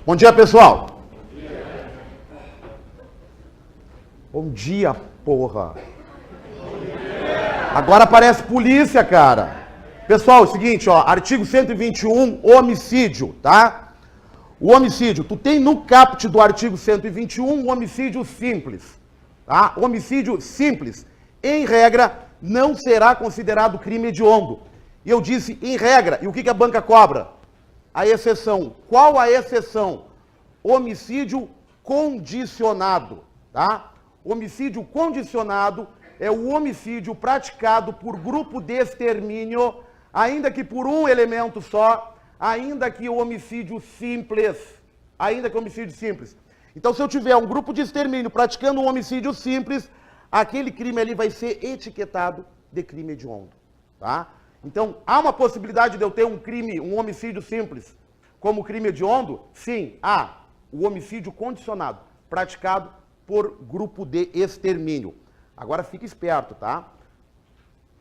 Bom dia, pessoal. Bom dia, porra. Agora aparece polícia, cara. Pessoal, é o seguinte, ó, artigo 121, homicídio, tá? O homicídio, tu tem no caput do artigo 121 o homicídio simples, tá? Homicídio simples, em regra, não será considerado crime hediondo. E eu disse em regra, e o que a banca cobra? A exceção. Qual a exceção? Homicídio condicionado, tá? Homicídio condicionado é o homicídio praticado por grupo de extermínio, ainda que por um elemento só, ainda que o homicídio simples. Então, se eu tiver um grupo de extermínio praticando um homicídio simples, aquele crime ali vai ser etiquetado de crime hediondo, tá? Então, há uma possibilidade de eu ter um homicídio simples como crime hediondo? Sim, há. O homicídio condicionado, praticado por grupo de extermínio. Agora fique esperto, tá?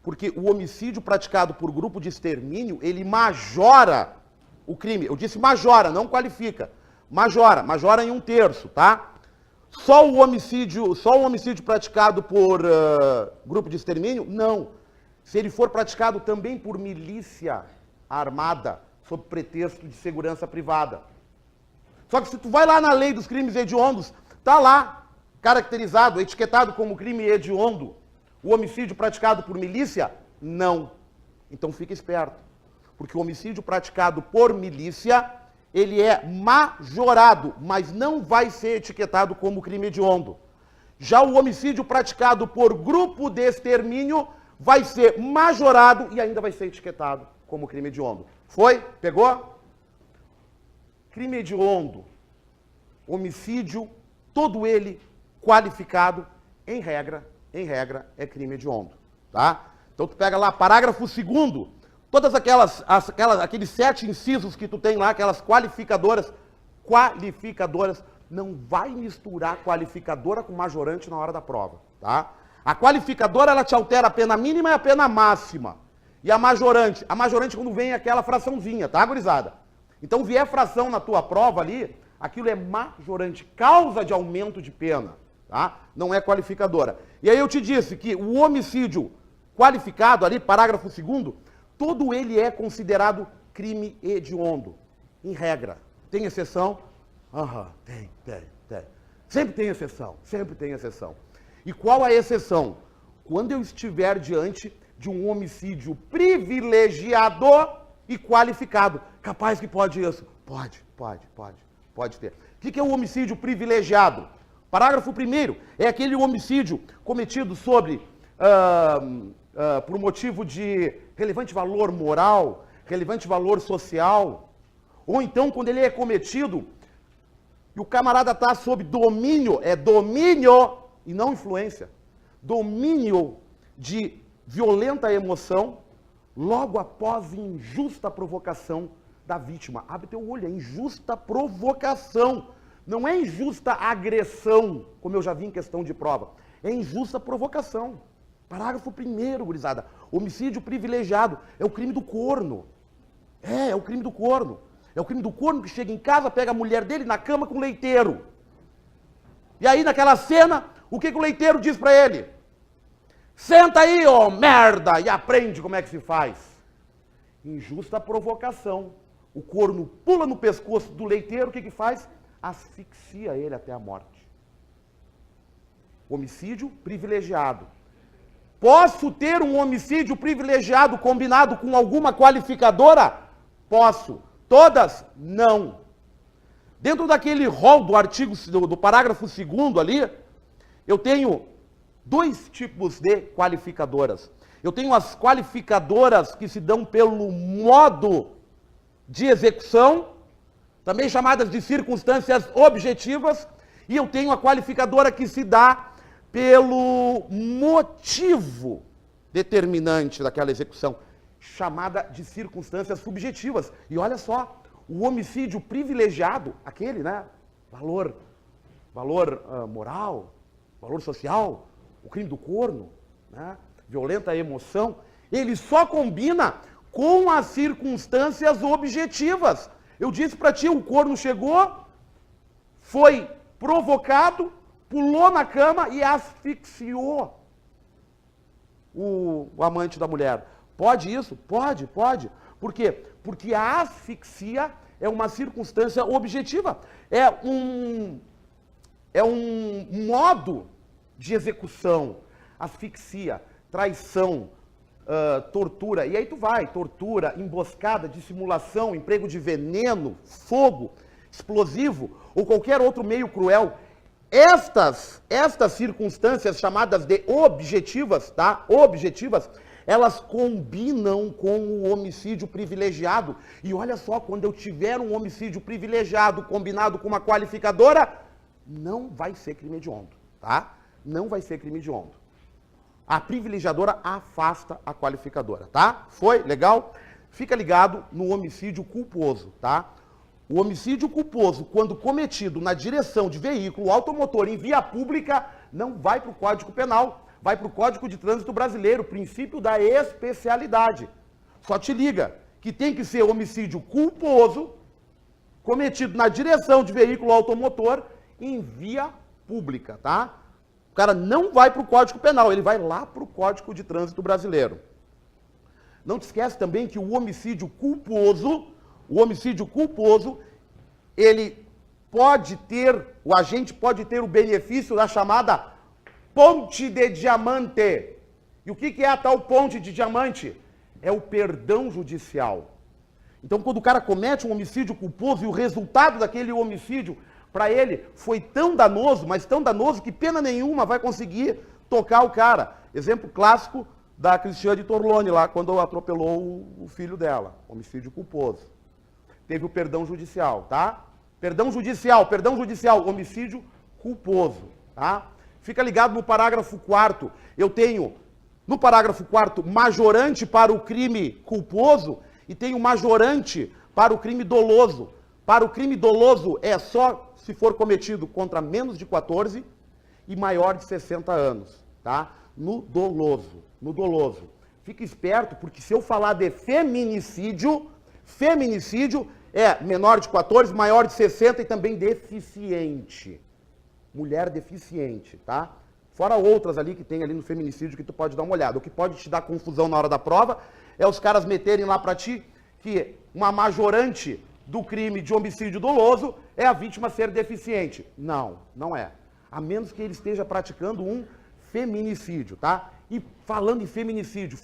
Porque o homicídio praticado por grupo de extermínio, ele majora o crime. Eu disse majora, não qualifica. Majora em 1/3, tá? Só o homicídio praticado por grupo de extermínio? Não. Se ele for praticado também por milícia armada, sob pretexto de segurança privada. Só que se tu vai lá na lei dos crimes hediondos, tá lá, caracterizado, etiquetado como crime hediondo, o homicídio praticado por milícia? Não. Então fica esperto. Porque o homicídio praticado por milícia, ele é majorado, mas não vai ser etiquetado como crime hediondo. Já o homicídio praticado por grupo de extermínio vai ser majorado e ainda vai ser etiquetado como crime hediondo. Foi? Pegou? Crime hediondo, homicídio, todo ele qualificado, em regra, é crime hediondo, tá? Então tu pega lá, parágrafo 2º, todas aqueles 7 incisos que tu tem lá, aquelas qualificadoras, não vai misturar qualificadora com majorante na hora da prova, tá? A qualificadora, ela te altera a pena mínima e a pena máxima. E a majorante quando vem aquela fraçãozinha, tá, gurizada? Então, vier fração na tua prova ali, aquilo é majorante, causa de aumento de pena, tá? Não é qualificadora. E aí eu te disse que o homicídio qualificado ali, parágrafo 2º, todo ele é considerado crime hediondo, em regra. Tem exceção? Tem. Sempre tem exceção. E qual a exceção? Quando eu estiver diante de um homicídio privilegiado e qualificado. Capaz que pode isso? Pode ter. O que é o homicídio privilegiado? Parágrafo 1º, é aquele homicídio cometido por motivo de relevante valor moral, relevante valor social, ou então quando ele é cometido e o camarada está sob domínio e não influência, domínio de violenta emoção, logo após injusta provocação da vítima. Abre teu olho, é injusta provocação. Não é injusta agressão, como eu já vi em questão de prova. É injusta provocação. Parágrafo 1º, gurizada. Homicídio privilegiado. É o crime do corno. É o crime do corno. É o crime do corno que chega em casa, pega a mulher dele na cama com o leiteiro. E aí, naquela cena, o que o leiteiro diz pra ele? Senta aí, ó merda, e aprende como é que se faz. Injusta provocação. O corno pula no pescoço do leiteiro, o que faz? Asfixia ele até a morte. Homicídio privilegiado. Posso ter um homicídio privilegiado combinado com alguma qualificadora? Posso. Todas? Não. Dentro daquele rol do artigo, do parágrafo 2º ali, eu tenho 2 tipos de qualificadoras. Eu tenho as qualificadoras que se dão pelo modo de execução, também chamadas de circunstâncias objetivas, e eu tenho a qualificadora que se dá pelo motivo determinante daquela execução, chamada de circunstâncias subjetivas. E olha só, o homicídio privilegiado, aquele, né, valor moral, valor social, o crime do corno, né, violenta emoção, ele só combina com as circunstâncias objetivas. Eu disse para ti, o corno chegou, foi provocado, pulou na cama e asfixiou o amante da mulher. Pode isso? Pode, pode. Por quê? Porque a asfixia é uma circunstância objetiva. É um modo de execução. Asfixia, traição, tortura. E aí tu vai, tortura, emboscada, dissimulação, emprego de veneno, fogo, explosivo ou qualquer outro meio cruel. Estas circunstâncias chamadas de objetivas, tá? Objetivas, elas combinam com o homicídio privilegiado. E olha só, quando eu tiver um homicídio privilegiado combinado com uma qualificadora, não vai ser crime hediondo, tá? Não vai ser crime hediondo. A privilegiadora afasta a qualificadora, tá? Foi? Legal? Fica ligado no homicídio culposo, tá? O homicídio culposo, quando cometido na direção de veículo automotor em via pública, não vai para o Código Penal, vai para o Código de Trânsito Brasileiro, princípio da especialidade. Só te liga que tem que ser homicídio culposo, cometido na direção de veículo automotor em via pública, tá? O cara não vai para o Código Penal, ele vai lá para o Código de Trânsito Brasileiro. Não te esquece também que o homicídio culposo, ele pode ter, o agente pode ter o benefício da chamada ponte de diamante. E o que é a tal ponte de diamante? É o perdão judicial. Então, quando o cara comete um homicídio culposo e o resultado daquele homicídio, para ele, foi tão danoso, mas tão danoso que pena nenhuma vai conseguir tocar o cara. Exemplo clássico da Cristiane Torlone lá, quando atropelou o filho dela. Homicídio culposo. Teve o perdão judicial, tá? Perdão judicial, homicídio culposo, tá? Fica ligado no parágrafo 4º. Eu tenho, no parágrafo 4º, majorante para o crime culposo e tenho majorante para o crime doloso. Para o crime doloso é só se for cometido contra menos de 14 e maior de 60 anos, tá? No doloso. Fica esperto, porque se eu falar de feminicídio é menor de 14, maior de 60 e também deficiente. Mulher deficiente, tá? Fora outras ali que tem ali no feminicídio que tu pode dar uma olhada. O que pode te dar confusão na hora da prova é os caras meterem lá pra ti que uma majorante do crime de homicídio doloso é a vítima ser deficiente. Não, não é. A menos que ele esteja praticando um feminicídio, tá? E falando em feminicídio,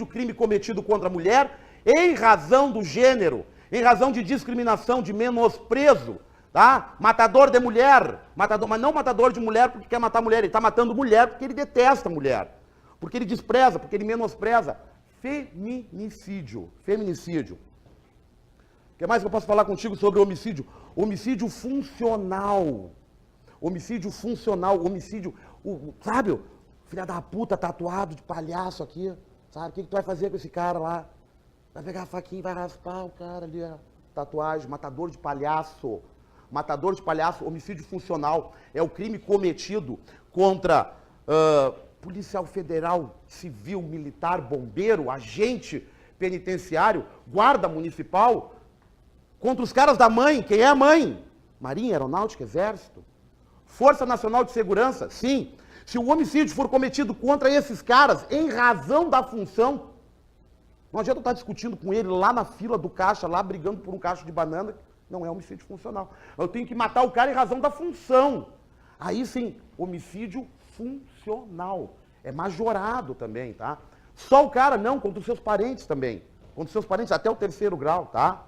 crime cometido contra a mulher em razão do gênero, em razão de discriminação, de menosprezo, tá? Matador de mulher, mas não matador de mulher porque quer matar mulher, ele está matando mulher porque ele detesta mulher, porque ele despreza, porque ele menospreza. Feminicídio. O que mais que eu posso falar contigo sobre homicídio? Homicídio funcional. Sabe, filha da puta tatuado de palhaço aqui, sabe? O que tu vai fazer com esse cara lá? Vai pegar a faquinha e vai raspar o cara ali, a tatuagem, matador de palhaço. Homicídio funcional é o crime cometido contra policial federal, civil, militar, bombeiro, agente penitenciário, guarda municipal, contra os caras da mãe. Quem é a mãe? Marinha, Aeronáutica, Exército. Força Nacional de Segurança, sim. Se o homicídio for cometido contra esses caras em razão da função, não adianta eu estar discutindo com ele lá na fila do caixa, lá brigando por um cacho de banana, não é homicídio funcional. Eu tenho que matar o cara em razão da função. Aí sim, homicídio funcional. É majorado também, tá? Só o cara não, contra os seus parentes também. Contra os seus parentes até o 3º grau, tá?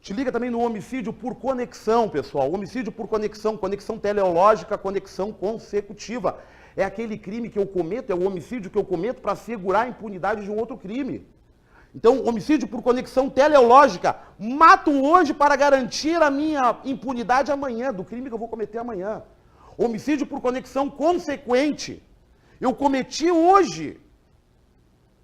Te liga também no homicídio por conexão, pessoal. Homicídio por conexão, conexão teleológica, conexão consecutiva. É aquele crime que eu cometo, é o homicídio que eu cometo para assegurar a impunidade de um outro crime. Então, homicídio por conexão teleológica, mato hoje para garantir a minha impunidade amanhã, do crime que eu vou cometer amanhã. Homicídio por conexão consequente. Eu cometi hoje,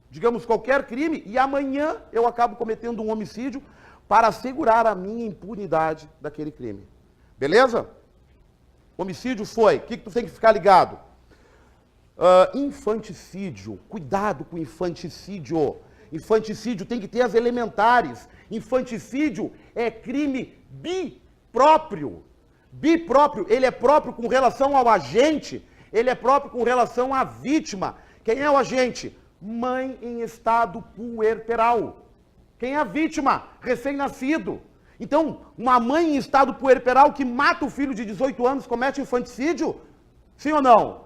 digamos, qualquer crime, e amanhã eu acabo cometendo um homicídio para assegurar a minha impunidade daquele crime. Beleza? Homicídio foi. O que tu tem que ficar ligado? Infanticídio. Cuidado com infanticídio. Infanticídio tem que ter as elementares. Infanticídio é crime bipróprio. Bipróprio, ele é próprio com relação ao agente, ele é próprio com relação à vítima. Quem é o agente? Mãe em estado puerperal. Quem é a vítima? Recém-nascido. Então, uma mãe em estado puerperal que mata o filho de 18 anos comete infanticídio? Sim ou não?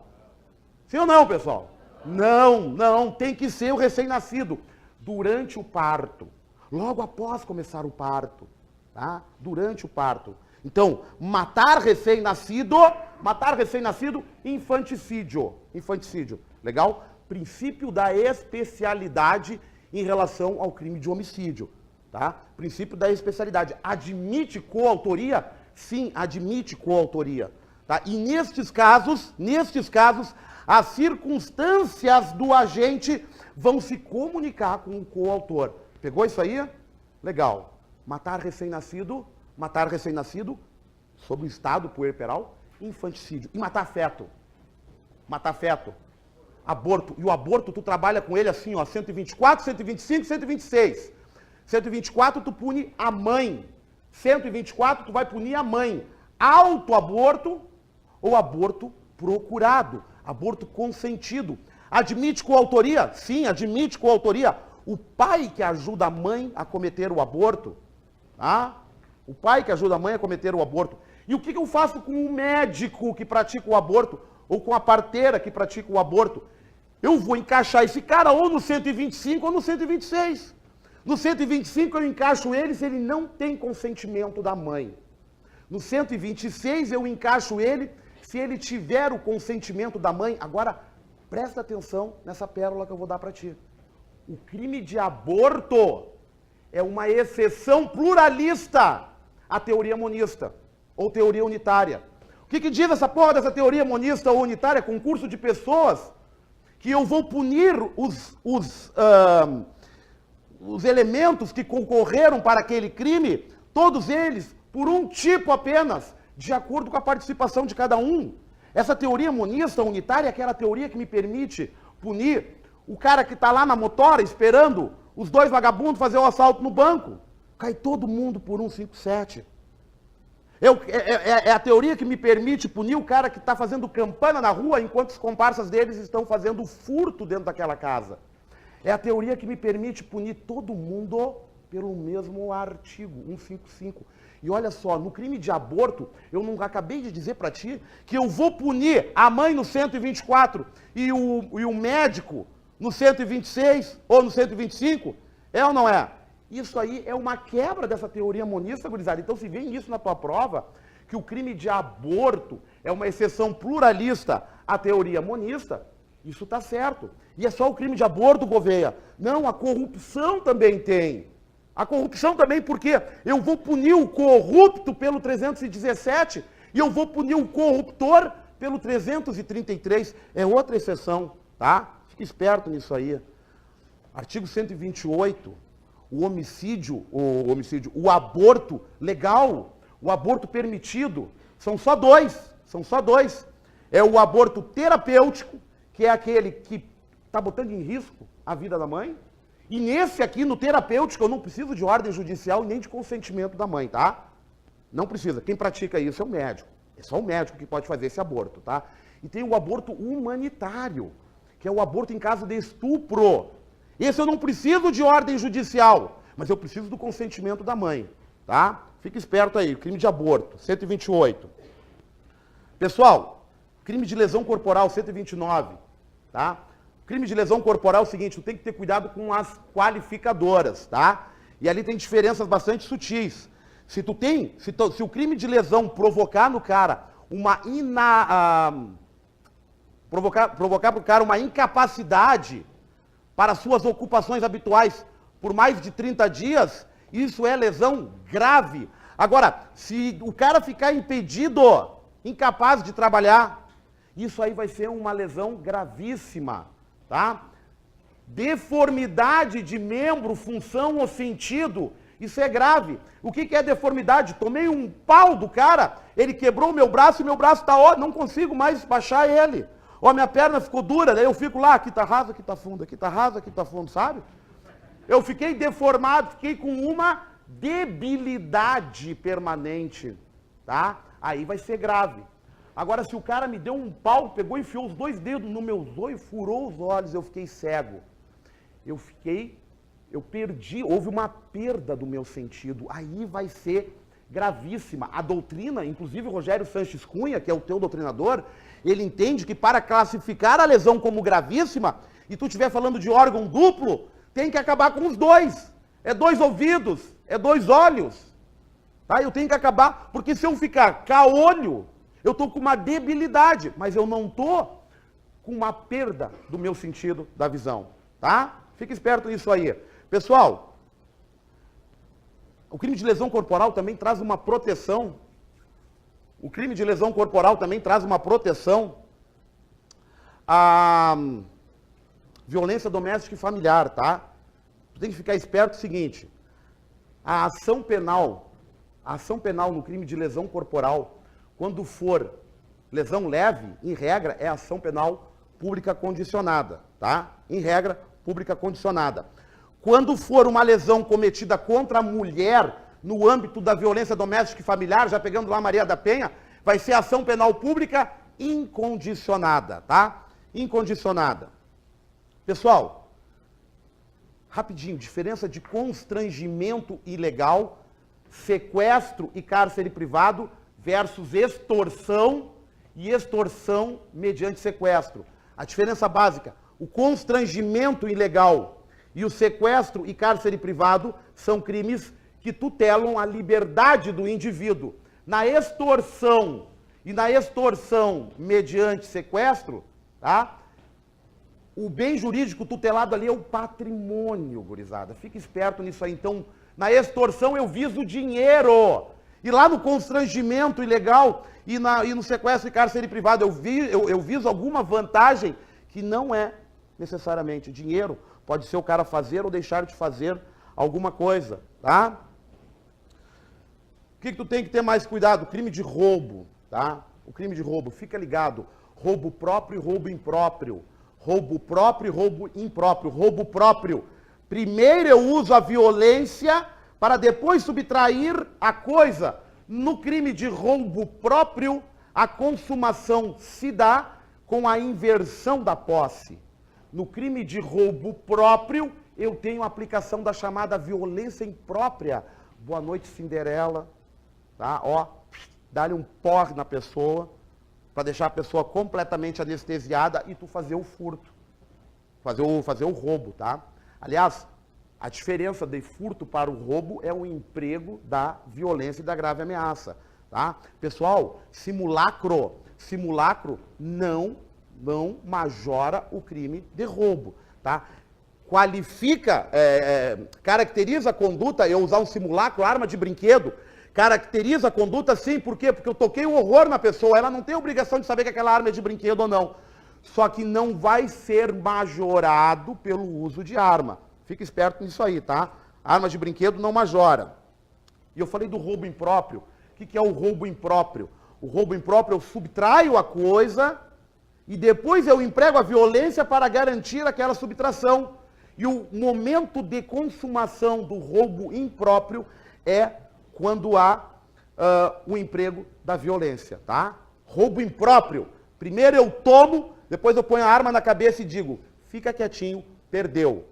Sim ou não, pessoal? Não, tem que ser o recém-nascido. Durante o parto. Logo após começar o parto. Tá? Durante o parto. Então, matar recém-nascido, infanticídio. Infanticídio. Legal? Princípio da especialidade em relação ao crime de homicídio. Tá? Princípio da especialidade. Admite coautoria? Sim, admite coautoria. Tá? E nestes casos, as circunstâncias do agente vão se comunicar com o coautor. Pegou isso aí? Legal. Matar recém-nascido, sob o estado puerperal, infanticídio. E matar feto. Aborto. E o aborto, tu trabalha com ele assim, ó, 124, 125, 126. 124, tu pune a mãe. 124, tu vai punir a mãe. Autoaborto ou aborto procurado. Aborto consentido. Admite coautoria? Sim, admite coautoria. O pai que ajuda a mãe a cometer o aborto. Tá? O pai que ajuda a mãe a cometer o aborto. E o que eu faço com o médico que pratica o aborto? Ou com a parteira que pratica o aborto? Eu vou encaixar esse cara ou no 125 ou no 126. No 125 eu encaixo ele se ele não tem consentimento da mãe. No 126 eu encaixo ele se ele tiver o consentimento da mãe. Agora, presta atenção nessa pérola que eu vou dar para ti. O crime de aborto é uma exceção pluralista à teoria monista ou teoria unitária. O que diz essa porra dessa teoria monista ou unitária? Concurso de pessoas que eu vou punir os elementos que concorreram para aquele crime, todos eles, por um tipo apenas, de acordo com a participação de cada um. Essa teoria monista unitária é aquela teoria que me permite punir o cara que está lá na motora esperando os dois vagabundos fazer o assalto no banco. Cai todo mundo por 157. É a teoria que me permite punir o cara que está fazendo campana na rua enquanto os comparsas deles estão fazendo furto dentro daquela casa. É a teoria que me permite punir todo mundo pelo mesmo artigo, 155. E olha só, no crime de aborto, eu não acabei de dizer para ti que eu vou punir a mãe no 124 e o médico no 126 ou no 125? É ou não é? Isso aí é uma quebra dessa teoria monista, gurizada. Então, se vem isso na tua prova, que o crime de aborto é uma exceção pluralista à teoria monista, isso está certo. E é só o crime de aborto, Gouveia. Não, a corrupção também tem. A corrupção também, porque eu vou punir o corrupto pelo 317 e eu vou punir o corruptor pelo 333. É outra exceção, tá? Fique esperto nisso aí. Artigo 128. O aborto legal, o aborto permitido, são só dois. É o aborto terapêutico, que é aquele que está botando em risco a vida da mãe, e nesse aqui, no terapêutico, eu não preciso de ordem judicial e nem de consentimento da mãe, tá? Não precisa. Quem pratica isso é o médico. É só o médico que pode fazer esse aborto, tá? E tem o aborto humanitário, que é o aborto em caso de estupro. Esse eu não preciso de ordem judicial, mas eu preciso do consentimento da mãe, tá? Fica esperto aí, crime de aborto, 128. Pessoal, crime de lesão corporal, 129, tá? Crime de lesão corporal é o seguinte, tu tem que ter cuidado com as qualificadoras, tá? E ali tem diferenças bastante sutis. Se o crime de lesão provocar no cara provocar pro cara uma incapacidade para suas ocupações habituais por mais de 30 dias, isso é lesão grave. Agora, se o cara ficar impedido, incapaz de trabalhar, isso aí vai ser uma lesão gravíssima, tá? Deformidade de membro, função ou sentido, isso é grave. O que é deformidade? Tomei um pau do cara, ele quebrou o meu braço e meu braço está ó, não consigo mais baixar ele. Ó, minha perna ficou dura, daí eu fico lá, aqui tá raso, aqui tá fundo, aqui tá raso, aqui tá fundo, sabe? Eu fiquei deformado, fiquei com uma debilidade permanente, tá? aí vai ser grave. Agora, se o cara me deu um pau, pegou e enfiou os 2 dedos no meu zóio, furou os olhos, eu fiquei cego. Eu perdi, houve uma perda do meu sentido, aí vai ser gravíssima. A doutrina, inclusive o Rogério Sanches Cunha, que é o teu doutrinador, ele entende que para classificar a lesão como gravíssima, e tu estiver falando de órgão duplo, tem que acabar com os 2. É 2 ouvidos, é 2 olhos. Tá? Eu tenho que acabar, porque se eu ficar caolho, eu estou com uma debilidade, mas eu não estou com uma perda do meu sentido da visão. Tá? Fica esperto nisso aí. Pessoal, o crime de lesão corporal também traz uma proteção. O crime de lesão corporal também traz uma proteção à violência doméstica e familiar, tá? Tu tem que ficar esperto o seguinte, a ação penal no crime de lesão corporal, quando for lesão leve, em regra, é ação penal pública condicionada, tá? Em regra, pública condicionada. Quando for uma lesão cometida contra a mulher, no âmbito da violência doméstica e familiar, já pegando lá Maria da Penha, vai ser ação penal pública incondicionada, tá? Incondicionada. Pessoal, rapidinho, diferença de constrangimento ilegal, sequestro e cárcere privado versus extorsão e extorsão mediante sequestro. A diferença básica, o constrangimento ilegal e o sequestro e cárcere privado são crimes que tutelam a liberdade do indivíduo. Na extorsão e na extorsão mediante sequestro, tá? O bem jurídico tutelado ali é o patrimônio, gurizada. Fica esperto nisso aí. Então, na extorsão eu viso dinheiro. E lá no constrangimento ilegal e no sequestro e cárcere privado eu viso alguma vantagem que não é necessariamente dinheiro. Pode ser o cara fazer ou deixar de fazer alguma coisa, tá? O que tu tem que ter mais cuidado? Crime de roubo, tá? O crime de roubo, fica ligado. Roubo próprio e roubo impróprio. Roubo próprio e roubo impróprio. Roubo próprio. Primeiro eu uso a violência para depois subtrair a coisa. No crime de roubo próprio, a consumação se dá com a inversão da posse. No crime de roubo próprio, eu tenho a aplicação da chamada violência imprópria. Boa noite, Cinderela. Tá? Ó, dá-lhe um porre na pessoa, para deixar a pessoa completamente anestesiada e tu fazer o furto. Fazer o roubo, tá? Aliás, a diferença de furto para o roubo é o emprego da violência e da grave ameaça, tá? Pessoal, simulacro não majora o crime de roubo, tá? Caracteriza a conduta, eu usar um simulacro, arma de brinquedo, caracteriza a conduta sim, por quê? Porque eu toquei o horror na pessoa, ela não tem obrigação de saber que aquela arma é de brinquedo ou não. Só que não vai ser majorado pelo uso de arma. Fica esperto nisso aí, tá? Arma de brinquedo não majora. E eu falei do roubo impróprio. O que é o roubo impróprio? O roubo impróprio, eu subtraio a coisa e depois eu emprego a violência para garantir aquela subtração. E o momento de consumação do roubo impróprio é quando há o emprego da violência, tá? Roubo impróprio. Primeiro eu tomo, depois eu ponho a arma na cabeça e digo, fica quietinho, perdeu.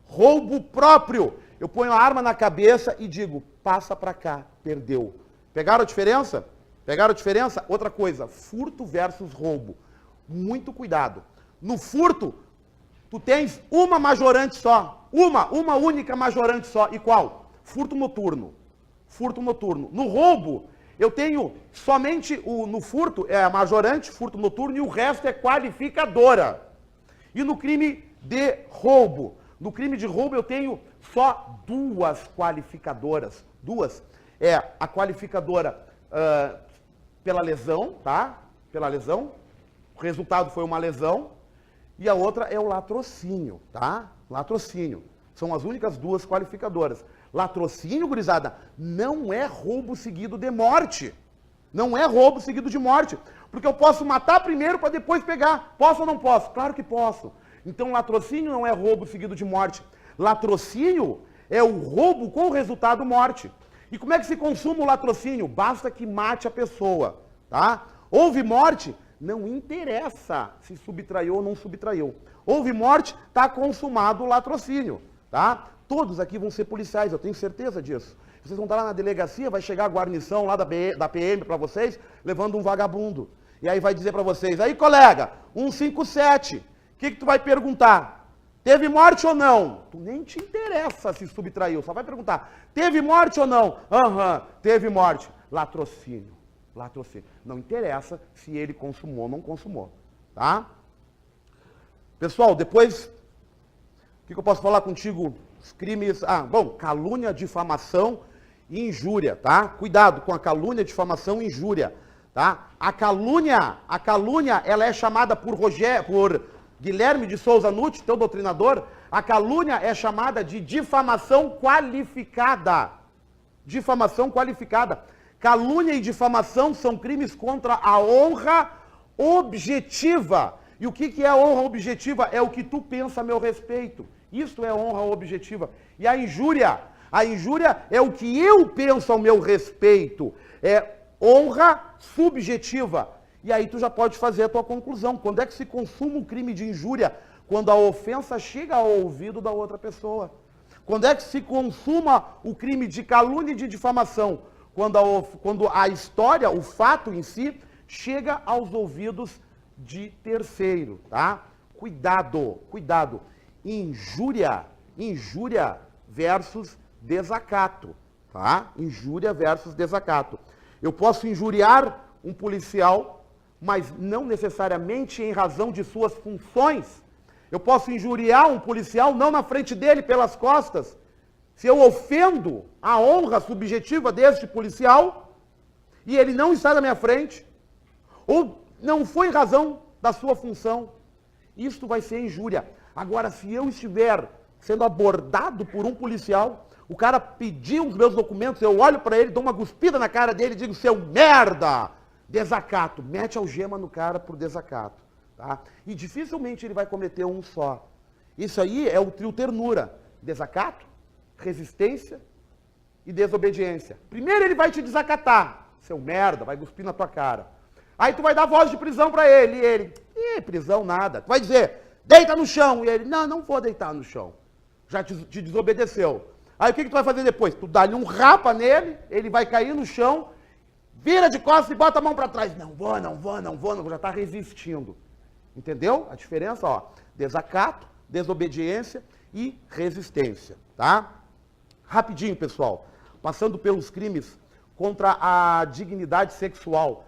Roubo próprio. Eu ponho a arma na cabeça e digo, passa pra cá, perdeu. Pegaram a diferença? Pegaram a diferença? Outra coisa, furto versus roubo. Muito cuidado. No furto, tu tens uma majorante só. Uma única majorante só. E qual? Furto noturno. Furto noturno. No roubo, eu tenho somente no furto, é a majorante, furto noturno, e o resto é qualificadora. E no crime de roubo? No crime de roubo eu tenho só 2 qualificadoras. 2. É a qualificadora pela lesão, tá? Pela lesão. O resultado foi uma lesão. E a outra é o latrocínio, tá? Latrocínio. São as únicas 2 qualificadoras. Latrocínio, gurizada, não é roubo seguido de morte. Não é roubo seguido de morte. Porque eu posso matar primeiro para depois pegar. Posso ou não posso? Claro que posso. Então, latrocínio não é roubo seguido de morte. Latrocínio é o roubo com resultado morte. E como é que se consuma o latrocínio? Basta que mate a pessoa, tá? Houve morte? Não interessa se subtraiu ou não subtraiu. Houve morte, está consumado o latrocínio, tá? Todos aqui vão ser policiais, eu tenho certeza disso. Vocês vão estar lá na delegacia, vai chegar a guarnição lá da PM para vocês, levando um vagabundo. E aí vai dizer para vocês, aí colega, 157, o que tu vai perguntar? Teve morte ou não? Tu nem te interessa se subtraiu, só vai perguntar, teve morte ou não? Aham, teve morte. Latrocínio, latrocínio. Não interessa se ele consumou ou não consumou, tá? Pessoal, depois, o que eu posso falar contigo? Os crimes, calúnia, difamação e injúria, tá? Cuidado com a calúnia, difamação e injúria, tá? A calúnia, ela é chamada por Guilherme de Souza Nutti, teu doutrinador, a calúnia é chamada de difamação qualificada. Difamação qualificada. Calúnia e difamação são crimes contra a honra objetiva. E o que é honra objetiva? É o que tu pensa a meu respeito. Isto é honra objetiva. E a injúria é o que eu penso ao meu respeito. É honra subjetiva. E aí tu já pode fazer a tua conclusão. Quando é que se consuma um crime de injúria? Quando a ofensa chega ao ouvido da outra pessoa. Quando é que se consuma o crime de calúnia e de difamação? Quando a história, o fato em si, chega aos ouvidos de terceiro, tá? Cuidado, cuidado. Injúria versus desacato, tá? Injúria versus desacato. Eu posso injuriar um policial, mas não necessariamente em razão de suas funções. Eu posso injuriar um policial não na frente dele, pelas costas. Se eu ofendo a honra subjetiva deste policial e ele não está na minha frente, ou não foi em razão da sua função, isto vai ser injúria. Agora, se eu estiver sendo abordado por um policial, o cara pediu os meus documentos, eu olho para ele, dou uma cuspida na cara dele e digo, seu merda! Desacato. Mete algema no cara por desacato. Tá? E dificilmente ele vai cometer um só. Isso aí é o trio ternura. Desacato, resistência e desobediência. Primeiro ele vai te desacatar. Seu merda, vai cuspir na tua cara. Aí tu vai dar voz de prisão para ele. E ele, prisão nada. Tu vai dizer, deita no chão. E ele, não vou deitar no chão. Já te desobedeceu. Aí o que tu vai fazer depois? Tu dá-lhe um rapa nele, ele vai cair no chão, vira de costas e bota a mão para trás. Não vou, já está resistindo. Entendeu? A diferença, ó, desacato, desobediência e resistência, tá? Rapidinho, pessoal. Passando pelos crimes contra a dignidade sexual.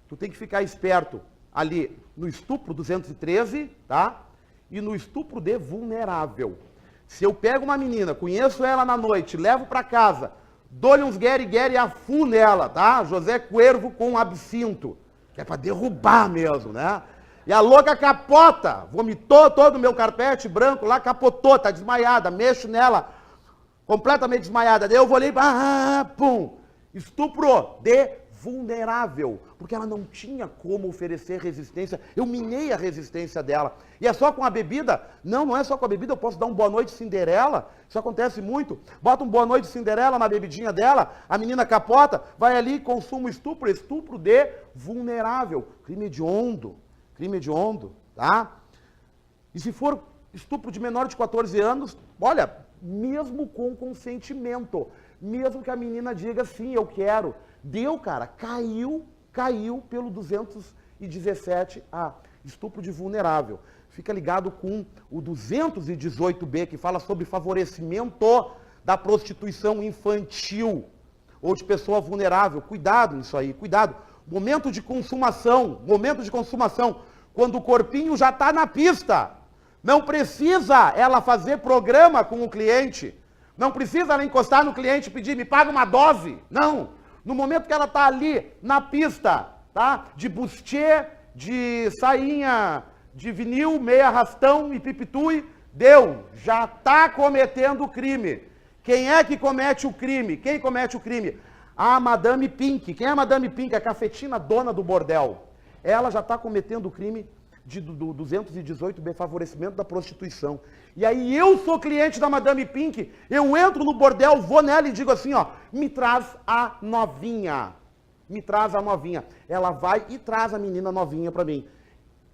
Tu tem que ficar esperto ali no estupro 213, tá? E no estupro de vulnerável. Se eu pego uma menina, conheço ela na noite, levo para casa, dou-lhe uns gueri-gueri a fu nela, tá? José Cuervo com absinto, que é para derrubar mesmo, né? E a louca capota, vomitou todo o meu carpete branco lá, capotou, tá desmaiada, mexo nela, completamente desmaiada. Daí eu vou ali, pum, estupro de vulnerável, porque ela não tinha como oferecer resistência, eu minei a resistência dela. E é só com a bebida? Não é só com a bebida, eu posso dar um boa noite Cinderela, isso acontece muito, bota um boa noite Cinderela na bebidinha dela, a menina capota, vai ali e consuma estupro de vulnerável, crime hediondo, tá? E se for estupro de menor de 14 anos, olha, mesmo com consentimento, mesmo que a menina diga sim, eu quero, deu, cara, caiu pelo 217A, estupro de vulnerável. Fica ligado com o 218B, que fala sobre favorecimento da prostituição infantil ou de pessoa vulnerável. Cuidado nisso aí, cuidado. Momento de consumação, quando o corpinho já está na pista. Não precisa ela fazer programa com o cliente. Não precisa ela encostar no cliente e pedir, me paga uma dose. Não. No momento que ela está ali na pista, tá? De bustier, de sainha, de vinil, meia arrastão e pipitui, deu. Já está cometendo o crime. Quem é que comete o crime? Quem comete o crime? A Madame Pink. Quem é a Madame Pink? A cafetina dona do bordel. Ela já está cometendo o crime do 218B, favorecimento da prostituição. E aí eu sou cliente da Madame Pink, eu entro no bordel, vou nela e digo assim, ó, me traz a novinha. Me traz a novinha. Ela vai e traz a menina novinha para mim.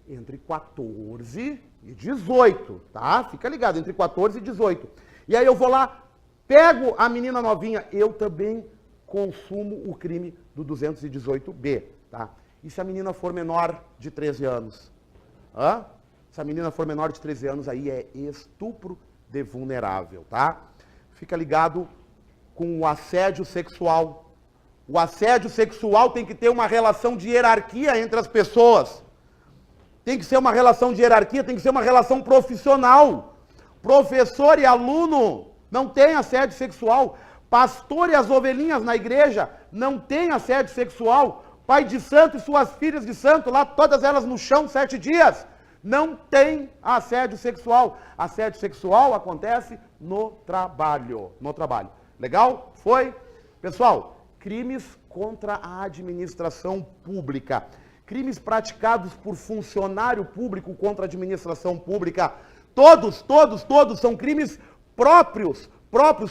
Entre 14 e 18, tá? Fica ligado, entre 14 e 18. E aí eu vou lá, pego a menina novinha, eu também consumo o crime do 218B, tá? E se a menina for menor de 13 anos? Hã? Se a menina for menor de 13 anos, aí é estupro de vulnerável, tá? Fica ligado com o assédio sexual. O assédio sexual tem que ter uma relação de hierarquia entre as pessoas. Tem que ser uma relação de hierarquia, tem que ser uma relação profissional. Professor e aluno não tem assédio sexual. Pastor e as ovelhinhas na igreja não tem assédio sexual. Pai de santo e suas filhas de santo, lá todas elas no chão 7 dias. Não tem assédio sexual. Assédio sexual acontece no trabalho. No trabalho. Legal? Foi? Pessoal, crimes contra a administração pública. Crimes praticados por funcionário público contra a administração pública. Todos são crimes próprios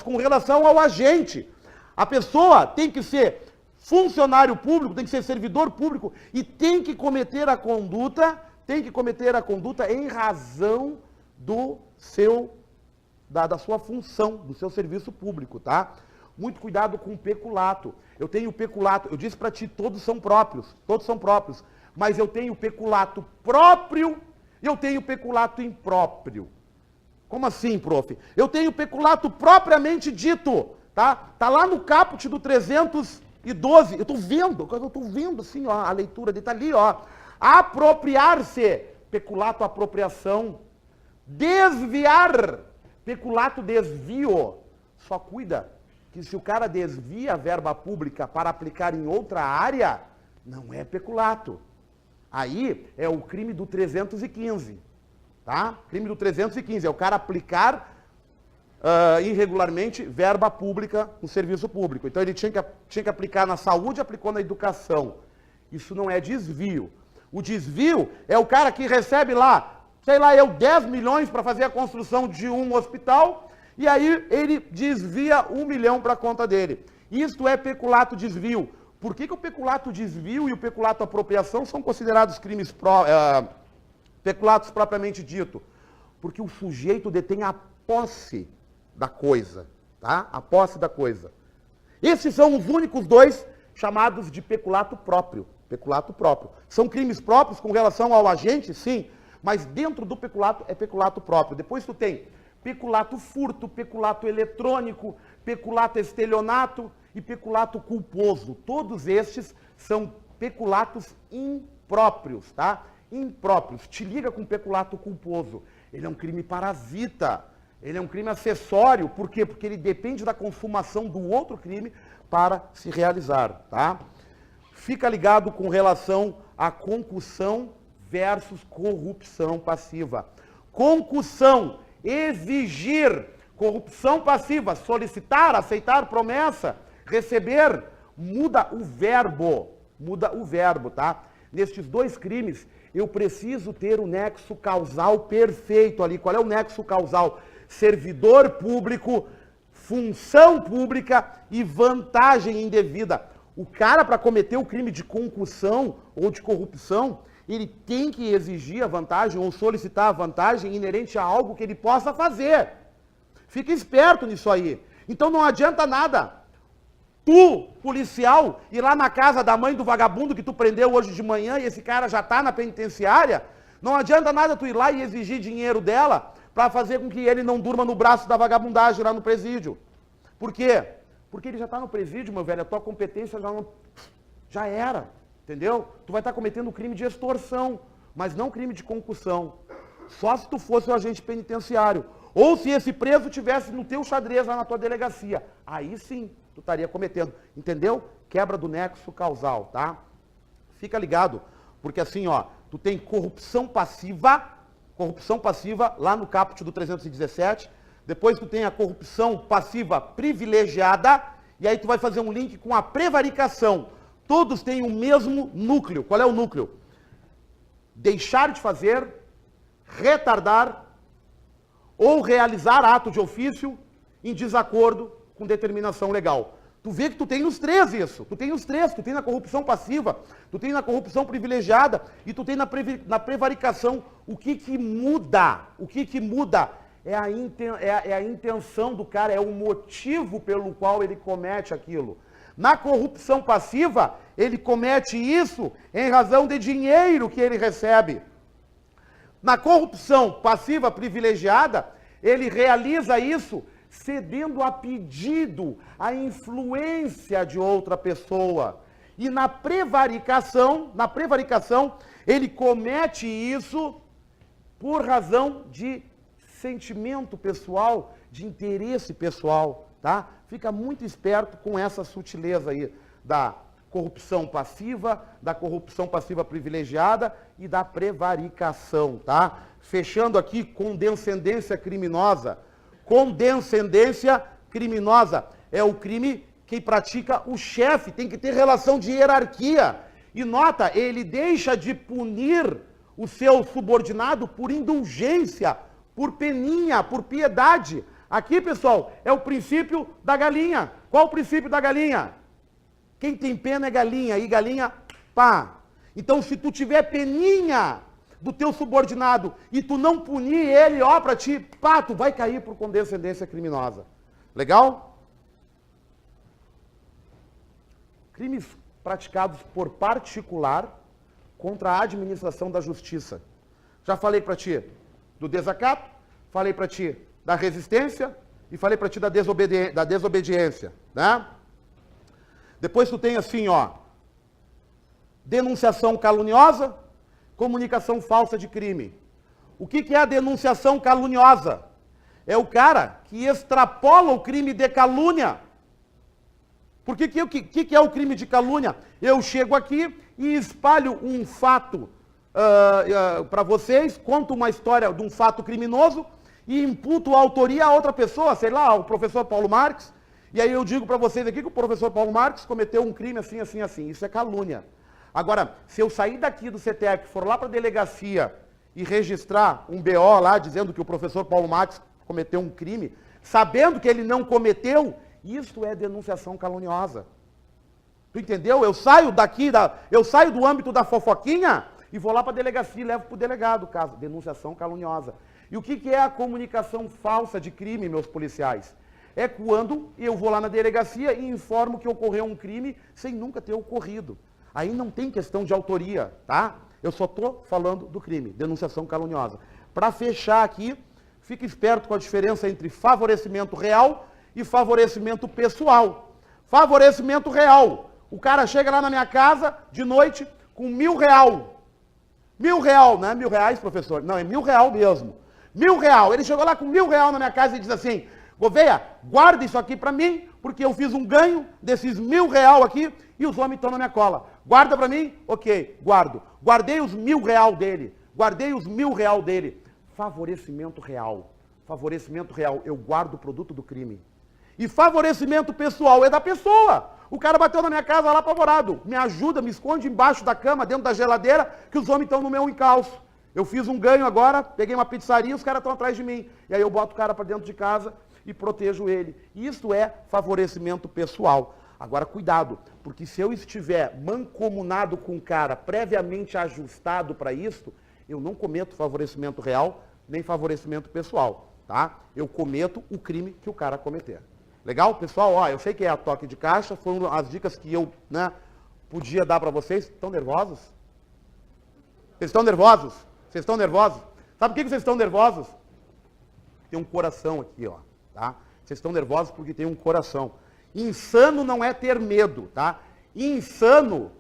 com relação ao agente. A pessoa tem que ser funcionário público, tem que ser servidor público e tem que cometer a conduta em razão da sua função, do seu serviço público, tá? Muito cuidado com o peculato. Eu tenho peculato, eu disse para ti, todos são próprios, mas eu tenho peculato próprio e eu tenho peculato impróprio. Como assim, prof? Eu tenho peculato propriamente dito, tá? Tá lá no caput do 312, eu tô vendo assim, ó, a leitura dele tá ali, ó. Apropriar-se, peculato apropriação. Desviar, peculato desvio. Só cuida que se o cara desvia a verba pública para aplicar em outra área, não é peculato. Aí é o crime do 315, tá? Crime do 315 é o cara aplicar irregularmente verba pública no serviço público. Então ele tinha que aplicar na saúde, aplicou na educação. Isso não é desvio. O desvio é o cara que recebe lá, 10 milhões para fazer a construção de um hospital, e aí ele desvia 1 milhão para a conta dele. Isto é peculato desvio. Por que o peculato desvio e o peculato apropriação são considerados crimes peculatos propriamente dito? Porque o sujeito detém a posse da coisa, tá? A posse da coisa. Esses são os únicos dois chamados de peculato próprio. Peculato próprio. São crimes próprios com relação ao agente, sim, mas dentro do peculato é peculato próprio. Depois tu tem peculato furto, peculato eletrônico, peculato estelionato e peculato culposo. Todos estes são peculatos impróprios, tá? Impróprios. Te liga com peculato culposo. Ele é um crime parasita. Ele é um crime acessório. Por quê? Porque ele depende da consumação do outro crime para se realizar, tá? Fica ligado com relação à concussão versus corrupção passiva. Concussão, exigir. Corrupção passiva, solicitar, aceitar promessa, receber, muda o verbo, tá? Nestes dois crimes, eu preciso ter o nexo causal perfeito ali. Qual é o nexo causal? Servidor público, função pública e vantagem indevida. O cara, para cometer o crime de concussão ou de corrupção, ele tem que exigir a vantagem ou solicitar a vantagem inerente a algo que ele possa fazer. Fica esperto nisso aí. Então não adianta nada tu, policial, ir lá na casa da mãe do vagabundo que tu prendeu hoje de manhã e esse cara já está na penitenciária. Não adianta nada tu ir lá e exigir dinheiro dela para fazer com que ele não durma no braço da vagabundagem lá no presídio. Por quê? Porque ele já está no presídio, meu velho, a tua competência já era, entendeu? Tu vai estar cometendo um crime de extorsão, mas não crime de concussão. Só se tu fosse o agente penitenciário. Ou se esse preso tivesse no teu xadrez lá na tua delegacia. Aí sim, tu estaria cometendo. Entendeu? Quebra do nexo causal, tá? Fica ligado, porque assim, ó, tu tem corrupção passiva lá no caput do 317, depois tu tem a corrupção passiva privilegiada, e aí tu vai fazer um link com a prevaricação. Todos têm o mesmo núcleo. Qual é o núcleo? deixar de fazer, retardar ou realizar ato de ofício em desacordo com determinação legal. Tu vê que tu tem os três isso, tu tem os três, tu tem na corrupção passiva, tu tem na corrupção privilegiada e tu tem na prevaricação. O que que muda? O que que muda? É a intenção do cara, é o motivo pelo qual ele comete aquilo. Na corrupção passiva, ele comete isso em razão de dinheiro que ele recebe. Na corrupção passiva privilegiada, ele realiza isso cedendo a pedido, a influência de outra pessoa. E na prevaricação, ele comete isso por razão de sentimento pessoal, de interesse pessoal, tá? Fica muito esperto com essa sutileza aí da corrupção passiva privilegiada e da prevaricação, tá? Fechando aqui, condescendência criminosa. Condescendência criminosa é o crime que pratica o chefe, tem que ter relação de hierarquia. E nota, ele deixa de punir o seu subordinado por indulgência, por peninha, por piedade. Aqui, pessoal, é o princípio da galinha. Qual o princípio da galinha? Quem tem pena é galinha, e galinha, pá. Então, se tu tiver peninha do teu subordinado e tu não punir ele, ó, pra ti, pá, tu vai cair por condescendência criminosa. Legal? Crimes praticados por particular contra a administração da justiça. Já falei pra ti do desacato, falei pra ti da resistência e falei pra ti da desobediência, né? Depois tu tem assim, ó, denunciação caluniosa, comunicação falsa de crime. O que é a denunciação caluniosa? É o cara que extrapola o crime de calúnia. Porque que é o crime de calúnia? Eu chego aqui e espalho um fato para vocês, conto uma história de um fato criminoso e imputo a autoria a outra pessoa, sei lá, o professor Paulo Marques, e aí eu digo para vocês aqui que o professor Paulo Marques cometeu um crime assim, assim, assim. Isso é calúnia. Agora, se eu sair daqui do CTEC, for lá para a delegacia e registrar um BO lá dizendo que o professor Paulo Marques cometeu um crime, sabendo que ele não cometeu, isso é denunciação caluniosa. Tu entendeu? Eu saio daqui, eu saio do âmbito da fofoquinha e vou lá para a delegacia e levo para o delegado o caso. Denunciação caluniosa. E o que é a comunicação falsa de crime, meus policiais? É quando eu vou lá na delegacia e informo que ocorreu um crime sem nunca ter ocorrido. Aí não tem questão de autoria, tá? Eu só estou falando do crime, denunciação caluniosa. Para fechar aqui, fique esperto com a diferença entre favorecimento real e favorecimento pessoal. Favorecimento real. O cara chega lá na minha casa de noite com R$1.000. R$1.000, não é R$1.000, professor? Não, é R$1.000 mesmo. R$1.000. Ele chegou lá com R$1.000 na minha casa e diz assim: Gouveia, guarda isso aqui para mim, porque eu fiz um ganho desses R$1.000 aqui e os homens estão na minha cola. Guarda para mim? Ok, guardo. Guardei os R$1.000 dele. Guardei os R$1.000 dele. Favorecimento real. Favorecimento real. Eu guardo o produto do crime. E favorecimento pessoal é da pessoa. O cara bateu na minha casa lá apavorado. Me ajuda, me esconde embaixo da cama, dentro da geladeira, que os homens estão no meu encalço. Eu fiz um ganho agora, peguei uma pizzaria, os caras estão atrás de mim. E aí eu boto o cara para dentro de casa e protejo ele. Isso é favorecimento pessoal. Agora, cuidado, porque se eu estiver mancomunado com o cara, previamente ajustado para isso, eu não cometo favorecimento real, nem favorecimento pessoal, tá? Eu cometo o crime que o cara cometer. Legal, pessoal? Ó, eu sei que é a toque de caixa, foram as dicas que eu, podia dar para vocês. Estão nervosos? Vocês estão nervosos? Vocês estão nervosos? Sabe por que vocês estão nervosos? Tem um coração aqui, ó, tá? Vocês estão nervosos porque tem um coração. Insano não é ter medo, tá? Insano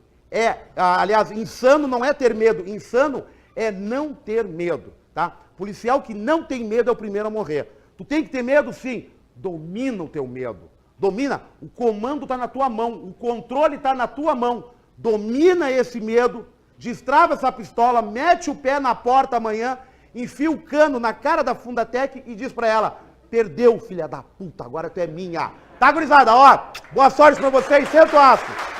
insano não é ter medo, insano é não ter medo, tá? Policial que não tem medo é o primeiro a morrer. Tu tem que ter medo, sim. Domina o teu medo. Domina. O comando está na tua mão. O controle está na tua mão. Domina esse medo. Destrava essa pistola. Mete o pé na porta amanhã. Enfia o cano na cara da Fundatec e diz para ela: perdeu, filha da puta. Agora tu é minha. Tá, gurizada? Ó, boa sorte para vocês. Senta o aço.